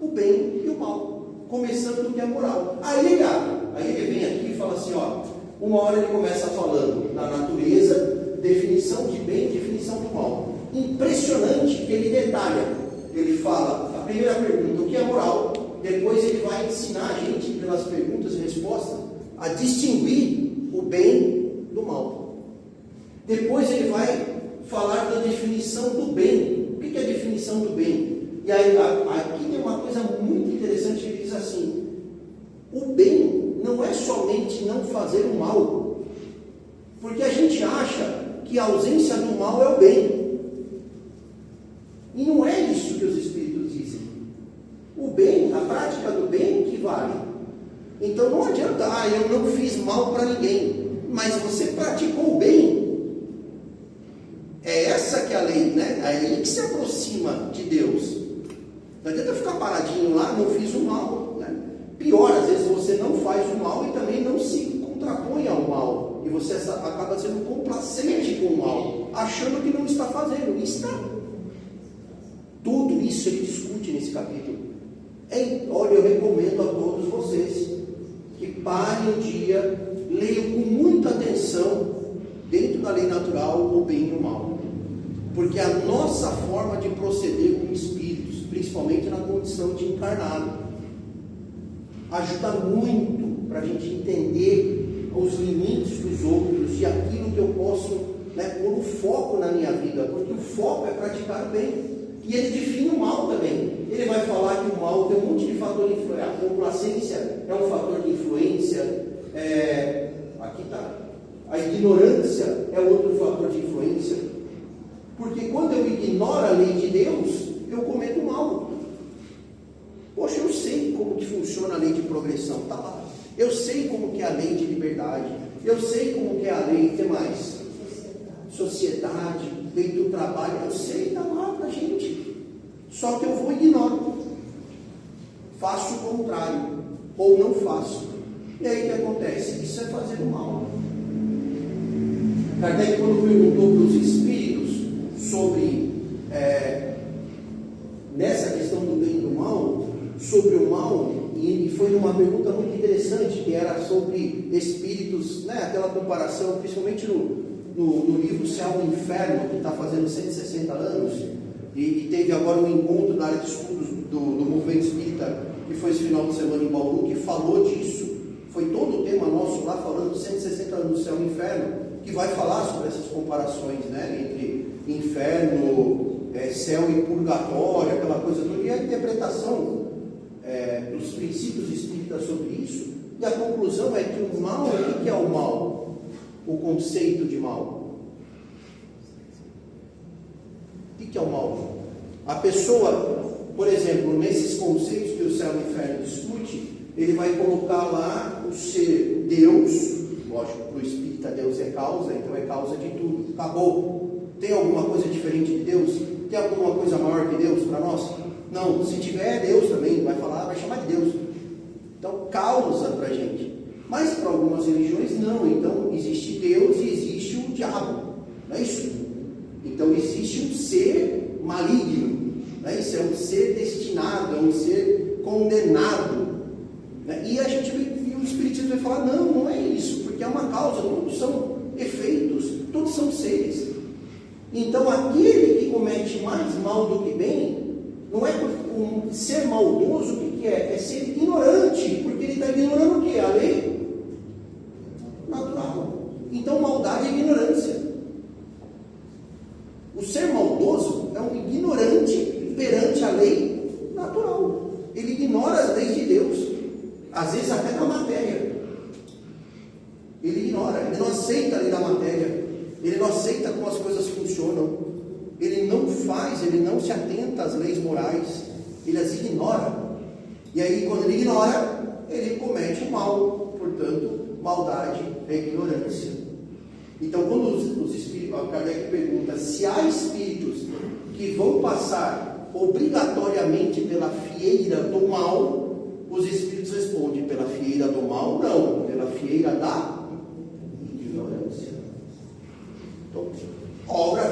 o bem e o mal, começando do que é moral. Aí ele vem aqui e fala assim, ó, uma hora ele começa falando da natureza, definição de bem, definição do mal. Impressionante que ele detalha. Ele fala, a primeira pergunta, o que é moral? Depois ele vai ensinar a gente, pelas perguntas e respostas, a distinguir o bem do mal. Depois ele vai falar da definição do bem. O que é a definição do bem? E aí, aqui tem uma coisa muito interessante, ele diz assim, o bem não é somente não fazer o mal, porque a gente acha que a ausência do mal é o bem, e não é isso que os Espíritos dizem. O bem, a prática do bem que vale. Então não adianta, eu não fiz mal para ninguém, mas você praticou o bem. É essa que é a lei, né? É aí que se aproxima de Deus. Não adianta ficar paradinho lá, não fiz o mal, né? Pior, às vezes você não faz o mal e também não se contrapõe ao mal. E você acaba sendo complacente com o mal, achando que não está fazendo. E está. Tudo isso ele discute nesse capítulo. Olha, eu recomendo a todos vocês que parem um dia, leiam com muita atenção, dentro da lei natural, o bem e o mal. Porque a nossa forma de proceder com espíritos, principalmente na condição de encarnado, ajuda muito para a gente entender os limites dos outros e aquilo que eu posso, né, pôr o foco na minha vida, porque o foco é praticar o bem. E ele define o mal também. Ele vai falar que o mal tem um monte de fator de influência. A complacência é um fator de influência. Aqui está. A ignorância é outro fator de influência. Porque quando eu ignoro a lei de Deus, eu cometo mal. Poxa, eu sei como que funciona a lei de progressão. Está lá. Eu sei como que é a lei de liberdade. Eu sei como que é a lei, o que mais? Sociedade, lei do trabalho. Eu sei, está lá para a gente. Só que eu vou e ignoro. Faço o contrário. Ou não faço. E aí o que acontece? Isso é fazer o mal. Kardec, quando perguntou para os espíritos sobre nessa questão do bem e do mal, sobre o mal, e foi uma pergunta muito interessante, que era sobre espíritos, né, aquela comparação, principalmente no livro Céu e Inferno, que está fazendo 160 anos, e teve agora um encontro da área de estudos do movimento espírita, que foi esse final de semana em Bauru, que falou disso. Foi todo o tema nosso lá, falando de 160 anos do Céu e Inferno, que vai falar sobre essas comparações, né, entre inferno, céu e purgatório, aquela coisa toda, e a interpretação dos princípios espíritas sobre isso. E a conclusão é que o mal, o que é o mal? O conceito de mal. O que é o mal? A pessoa, por exemplo, nesses conceitos que o céu e o inferno discute, ele vai colocar lá o ser Deus. Lógico, para o espírita Deus é causa, então é causa de tudo. Acabou. Tem alguma coisa diferente de Deus? Tem alguma coisa maior que Deus para nós? Não. Se tiver Deus também, vai chamar de Deus. Então, causa para a gente. Mas para algumas religiões, não. Então, existe Deus e existe o diabo. Não é isso? Então, existe um ser maligno. Não é isso? É um ser destinado, é um ser condenado. Né? E o Espiritismo vai falar, não é isso, porque é uma causa, todos são efeitos, todos são seres. Então, aquele que comete mais mal do que bem, não é um ser maldoso, o que é? É ser ignorante, porque ele está ignorando o quê? A lei natural. Então, maldade é ignorância. O ser maldoso é um ignorante perante a lei natural. Ele ignora as leis de Deus, às vezes até da matéria. Ele ignora, ele não aceita a lei da matéria, ele não aceita como as coisas funcionam, ele não faz, ele não se atenta às leis morais, ele as ignora. E aí, quando ele ignora, ele comete o mal. Portanto, maldade é ignorância. Então, quando os espíritos, Kardec pergunta se há espíritos que vão passar obrigatoriamente pela fieira do mal, os espíritos respondem: pela fieira do mal, não, pela fieira da ignorância. Então, a obra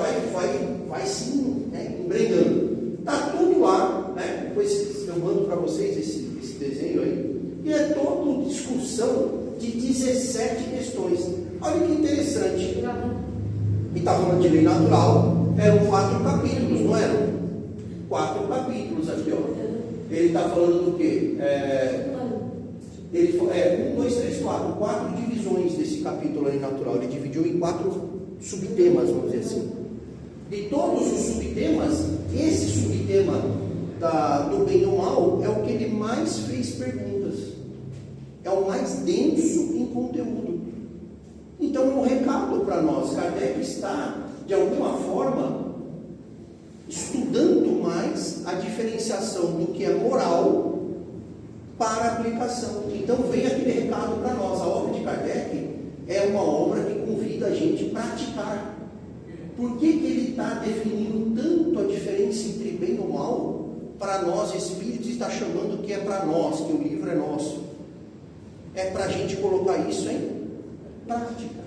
vai sim, né, embregando. Está tudo lá, né? Depois eu mando para vocês esse desenho aí. E é toda discussão de 17 questões. Olha que interessante. E está falando de lei natural. Eram 4 capítulos, não eram? 4 capítulos aqui, ó. Ele está falando do quê? 1, 2, 3, 4 divisões desse capítulo aí natural. Ele dividiu em 4 subtemas, vamos dizer assim. De todos os subtemas, esse subtema do bem e do mal é o que ele mais fez perguntas. É o mais denso em conteúdo. Então é um recado para nós. Kardec está, de alguma forma, estudando mais a diferenciação do que é moral para a aplicação. Então vem aquele recado para nós. A obra de Kardec é uma obra que convida a gente a praticar. Por que ele está definindo tanto a diferença entre bem e mal? Para nós espíritos, está chamando que é para nós, que o livro é nosso. É para a gente colocar isso em prática.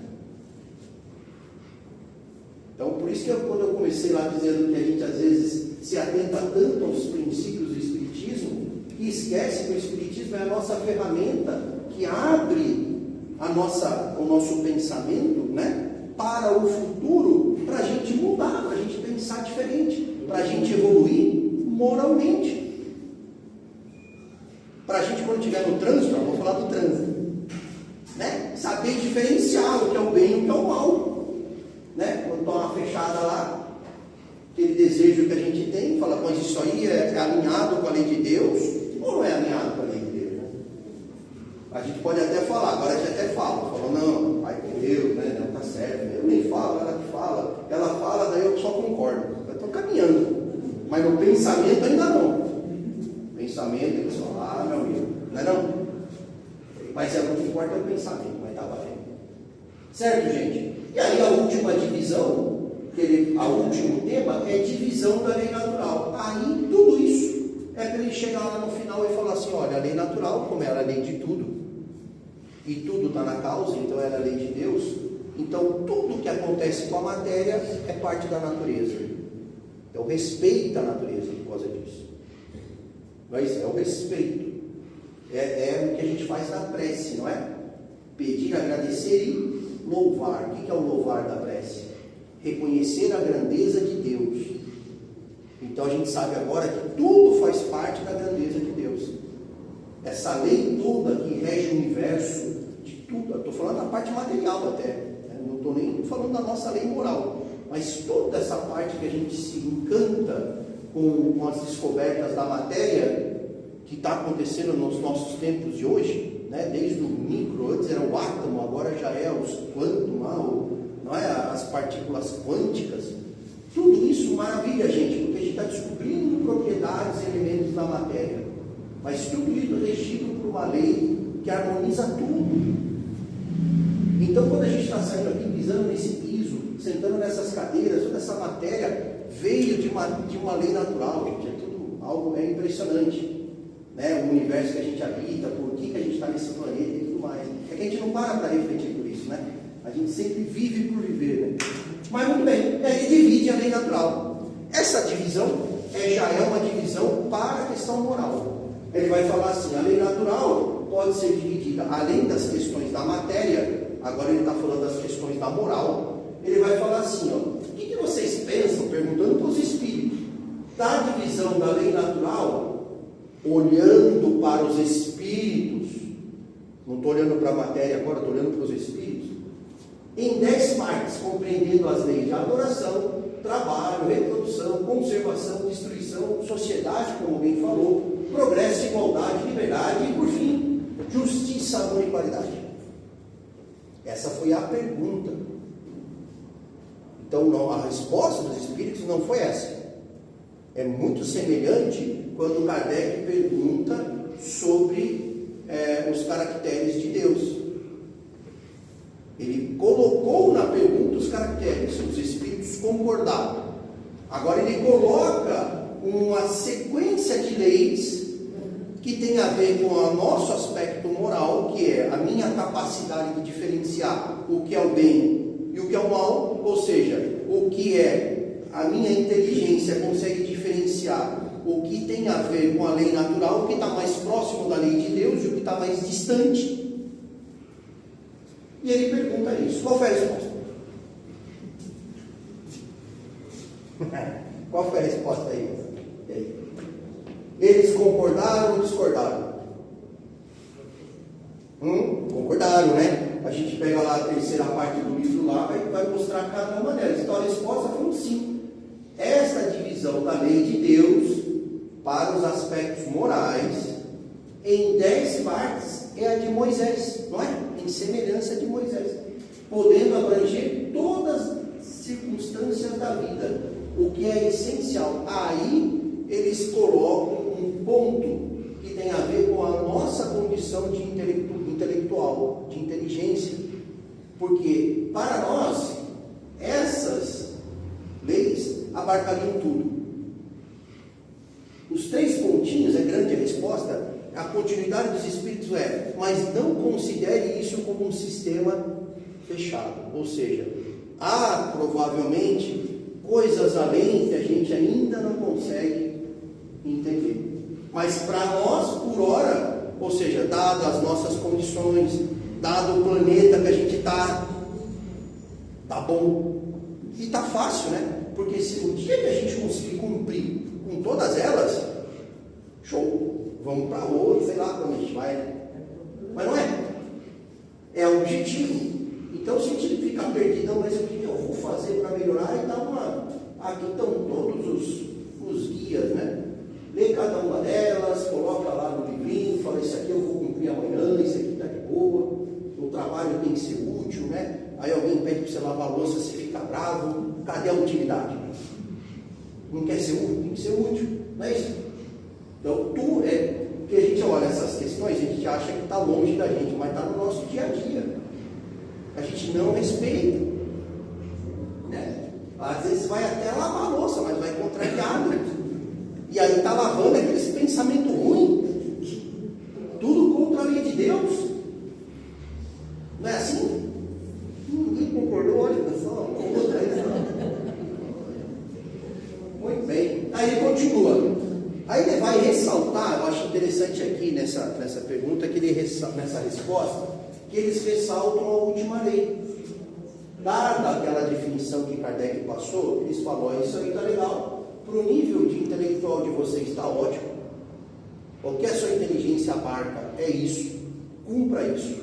Então, por isso que quando eu comecei lá dizendo que a gente às vezes se atenta tanto aos princípios do Espiritismo, e esquece que o Espiritismo é a nossa ferramenta que abre o nosso pensamento, né, para o futuro, para a gente mudar, para a gente pensar diferente, para a gente evoluir moralmente. Para a gente, quando estiver no trânsito, eu vou falar do trânsito, né, saber diferenciar o que é o bem e o que é o mal. Né? Quando está uma fechada lá, aquele desejo que a gente tem, fala, mas isso aí é alinhado com a lei de Deus, ou não é alinhado com a lei de Deus? A gente pode até falar, agora a gente até fala, não, vai com Deus, né? Não está certo, eu nem falo, ela fala, daí eu só concordo, eu estou caminhando, mas no pensamento ainda não. Pensamento, eles falam, meu amigo, não é não? Mas é o que importa é o pensamento, mas está valendo. Certo, gente? E aí a última divisão, a último tema é divisão da lei natural. Aí tudo isso é para ele chegar lá no final e falar assim, olha, a lei natural, como era a lei de tudo, e tudo está na causa, então era a lei de Deus, então tudo que acontece com a matéria é parte da natureza. Então respeita a natureza por causa disso. Mas é o respeito. É o que a gente faz na prece, não é? Pedir, agradecer e louvar. O que é o louvar da prece? Reconhecer a grandeza de Deus. Então a gente sabe agora que tudo faz parte da grandeza de Deus. Essa lei toda que rege o universo, de tudo, eu estou falando da parte material até, né? Não estou nem falando da nossa lei moral, mas toda essa parte que a gente se encanta com as descobertas da matéria, que está acontecendo nos nossos tempos de hoje, né? Desde o micro, antes era o átomo, agora já é os quantum, não é? As partículas quânticas. Tudo isso maravilha, gente, porque a gente está descobrindo propriedades e elementos da matéria. Mas tudo isso é regido por uma lei que harmoniza tudo. Então, quando a gente está saindo aqui, pisando nesse piso, sentando nessas cadeiras, toda essa matéria veio de uma lei natural, gente. É tudo algo impressionante. Né? O universo que a gente habita, por que a gente está nesse planeta e tudo mais. É que a gente não para refletir por isso, né? A gente sempre vive por viver, né? Mas muito bem, ele divide a lei natural. Essa divisão já é uma divisão para a questão moral. Ele vai falar assim, a lei natural pode ser dividida, além das questões da matéria, agora ele está falando das questões da moral, ele vai falar assim, ó, o que vocês pensam, perguntando para os espíritos, da divisão da lei natural, olhando para os espíritos, não estou olhando para a matéria agora, estou olhando para os espíritos, em 10 partes, compreendendo as leis de adoração, trabalho, reprodução, conservação, destruição, sociedade, como alguém falou, progresso, igualdade, liberdade e, por fim, justiça, amor e qualidade. Essa foi a pergunta. Então, não, a resposta dos espíritos não foi essa. É muito semelhante quando Kardec pergunta sobre os caracteres de Deus. Ele colocou na pergunta os caracteres, os espíritos concordaram. Agora ele coloca uma sequência de leis que tem a ver com o nosso aspecto moral, que é a minha capacidade de diferenciar o que é o bem e o que é o mal, ou seja, o que é a minha inteligência consegue diferenciar o que tem a ver com a lei natural, o que está mais próximo da lei de Deus e o que está mais distante. E ele pergunta isso. Qual foi a resposta? Qual foi a resposta aí? E aí? Eles concordaram ou discordaram? Concordaram, né? A gente pega lá a terceira parte do livro lá, vai mostrar cada uma delas. Então a resposta foi um sim. Esta divisão da lei de Deus para os aspectos morais, em 10 partes, é a de Moisés, não é? Em semelhança de Moisés, podendo abranger todas as circunstâncias da vida, o que é essencial. Aí eles colocam um ponto que tem a ver com a nossa condição de intelectual, de inteligência, porque para nós essas leis abarcariam tudo. Os 3 pontinhos, é grande a resposta. A continuidade dos espíritos mas não considere isso como um sistema fechado. Ou seja, há provavelmente coisas além que a gente ainda não consegue entender. Mas para nós, por hora, ou seja, dadas as nossas condições, dado o planeta que a gente está, tá bom. E tá fácil, né? Porque se o dia que a gente conseguir cumprir com todas elas, show. Vamos para outro, sei lá para onde a gente vai, né? Mas não é. É o objetivo. Então, se a gente ficar perdidão, mas o que eu vou fazer para melhorar? Aqui estão todos os guias, né? Lê cada uma delas, coloca lá no livrinho, fala, isso aqui eu vou cumprir amanhã, isso aqui está de boa, o trabalho tem que ser útil, né? Aí alguém pede para você lavar a louça, você fica bravo, cadê a utilidade? Não quer ser útil? Tem que ser útil, não é isso? Então, Porque a gente olha essas questões, a gente acha que está longe da gente, mas está no nosso dia a dia. A gente não respeita. Né? Às vezes vai até lavar a louça, mas vai contrariado. E aí está lavando aquele pensamento ruim. Tudo contra a lei de Deus. Não é assim? Ninguém concordou, olha pessoal. Muito bem. Aí ele continua. Aí ele vai ressaltar, eu acho interessante aqui nessa pergunta, que nessa resposta, que eles ressaltam a última lei. Dada aquela definição que Kardec passou, eles falam, isso aí está legal. Para o nível de intelectual de vocês está ótimo. O que a sua inteligência abarca é isso. Cumpra isso.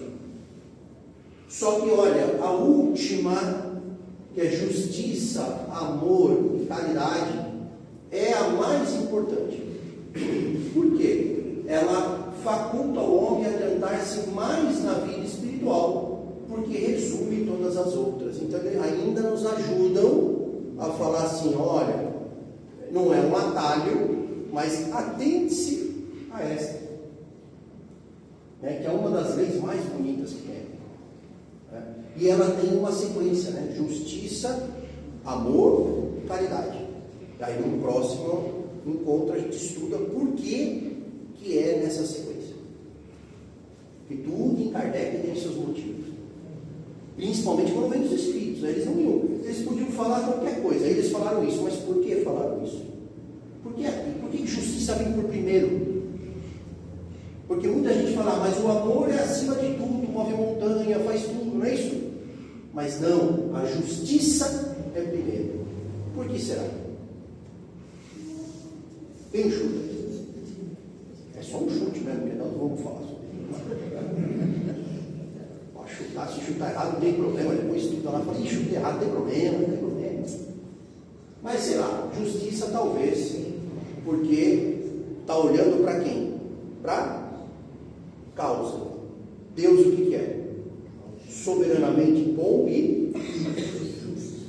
Só que olha, a última, que é justiça, amor e caridade, é a mais importante. Por quê? Ela faculta o homem a adiantar-se mais na vida espiritual, porque resume todas as outras. Então, ainda nos ajudam a falar assim, olha, não é um atalho, mas atente-se a esta, né, que é uma das leis mais bonitas que tem. Né? E ela tem uma sequência, né? Justiça, amor, caridade. E aí no próximo encontro a gente estuda por que é nessa sequência. Porque tudo em Kardec tem seus motivos. Principalmente quando vem dos espíritos. Eles podiam falar qualquer coisa. Aí eles falaram isso, mas por que falaram isso? Por que justiça vem por primeiro? Porque muita gente fala, mas o amor é acima de tudo, move montanha, faz tudo, não é isso? Mas não, a justiça é primeiro. Por que será? Quem chuta? É só um chute mesmo, porque nós vamos falar sobre isso. Pode chutar, se chutar errado não tem problema, depois estuda lá e fala, chuta errado não tem problema. Mas sei lá, justiça talvez, porque está olhando para quem? Para causa. Deus o que é? Soberanamente bom e justo.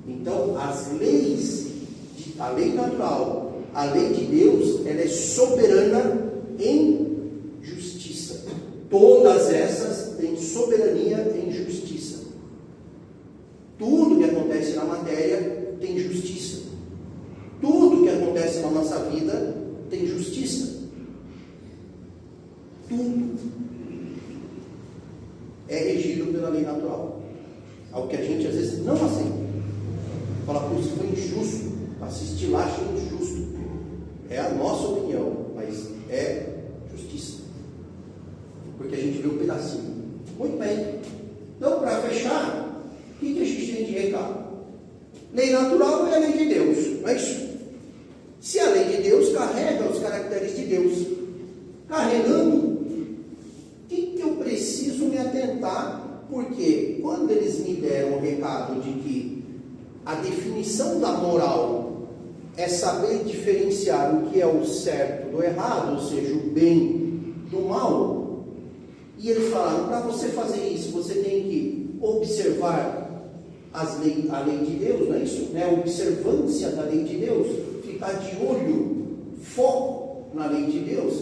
Então, as leis, a lei natural, a lei de Deus, ela é soberana em justiça. Todas essas têm soberania em justiça. Tudo que acontece na matéria tem justiça. Tudo que acontece na nossa vida tem justiça. Tudo é regido pela lei natural. Algo que a gente às vezes não aceita. Fala, pô, isso foi injusto. Assistir lá achei injusto. É a nossa opinião, mas é justiça. Porque a gente vê um pedacinho. Muito bem. Então, para fechar, o que a gente tem de recado? Lei natural é a lei de Deus, não é isso? Se a lei de Deus carrega os caracteres de Deus, carregando, o que eu preciso me atentar? Porque quando eles me deram o recado de que a definição da moral é saber diferenciar o que é o certo do errado, ou seja, o bem do mal, e eles falaram, para você fazer isso, você tem que observar a lei de Deus, não é isso? Né? A observância da lei de Deus, ficar de olho, foco na lei de Deus.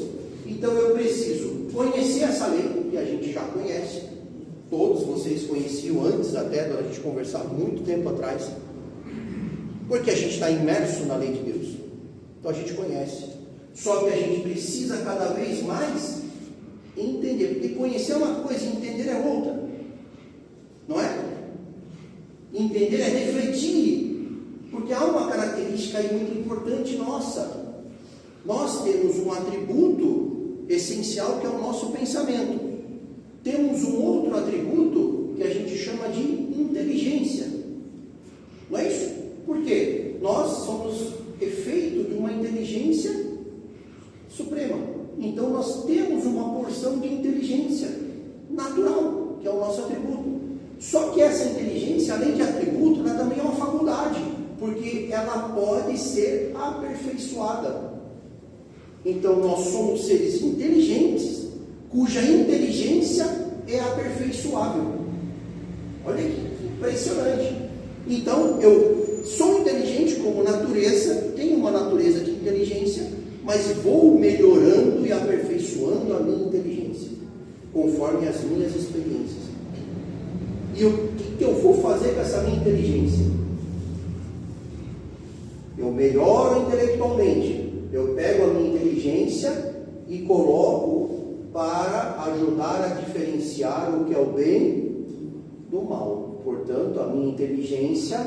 Então eu preciso conhecer essa lei, que a gente já conhece, todos vocês conheciam antes até da gente conversar muito tempo atrás, porque a gente está imerso na lei de Deus, então a gente conhece, só que a gente precisa cada vez mais entender, porque conhecer é uma coisa, entender é outra, não é? Entender é refletir, porque há uma característica aí muito importante nossa. Nós temos um atributo essencial que é o nosso pensamento. Temos um outro atributo que a gente chama de inteligência. Não é isso? Por quê? Nós somos efeito de uma inteligência suprema. Então nós temos uma porção de inteligência natural, que é o nosso atributo. Só que essa inteligência, além de atributo, ela também é uma faculdade, porque ela pode ser aperfeiçoada. Então nós somos seres inteligentes, cuja inteligência é aperfeiçoável. Olha que impressionante. Então eu sou inteligente como natureza, tenho uma natureza de inteligência, mas vou melhorando e aperfeiçoando a minha inteligência, conforme as minhas experiências. E o que eu vou fazer com essa minha inteligência? Eu melhoro intelectualmente, eu pego a minha inteligência e coloco para ajudar a diferenciar o que é o bem do mal. Portanto, a minha inteligência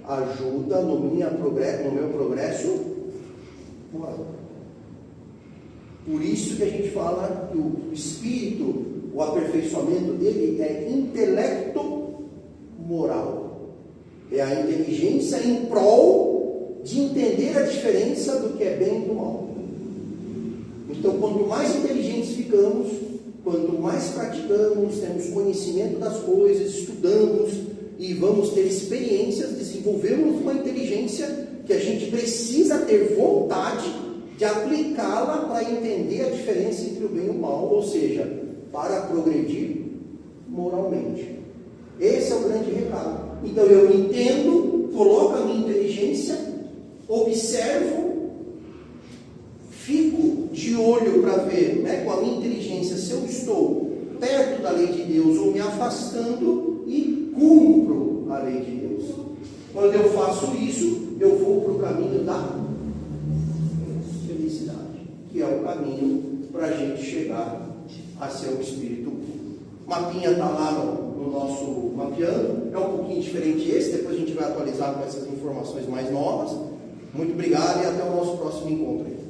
ajuda no meu progresso moral. Por isso que a gente fala que o espírito, o aperfeiçoamento dele é intelecto moral. É a inteligência em prol de entender a diferença do que é bem e do mal. Então, quanto mais inteligentes ficamos, quanto mais praticamos, temos conhecimento das coisas, estudamos e vamos ter experiências, desenvolvemos uma inteligência que a gente precisa ter vontade de aplicá-la para entender a diferença entre o bem e o mal, ou seja, para progredir moralmente. Esse é o grande recado. Então eu entendo, coloco a minha inteligência, observo, fico de olho para ver, com a minha inteligência, se eu estou perto da lei de Deus ou me afastando, e cumpro a lei de Deus. Quando eu faço isso, eu vou para o caminho da felicidade, que é o caminho para a gente chegar a ser um espírito puro. O mapinha está lá no nosso mapeando, é um pouquinho diferente esse, depois a gente vai atualizar com essas informações mais novas. Muito obrigado e até o nosso próximo encontro.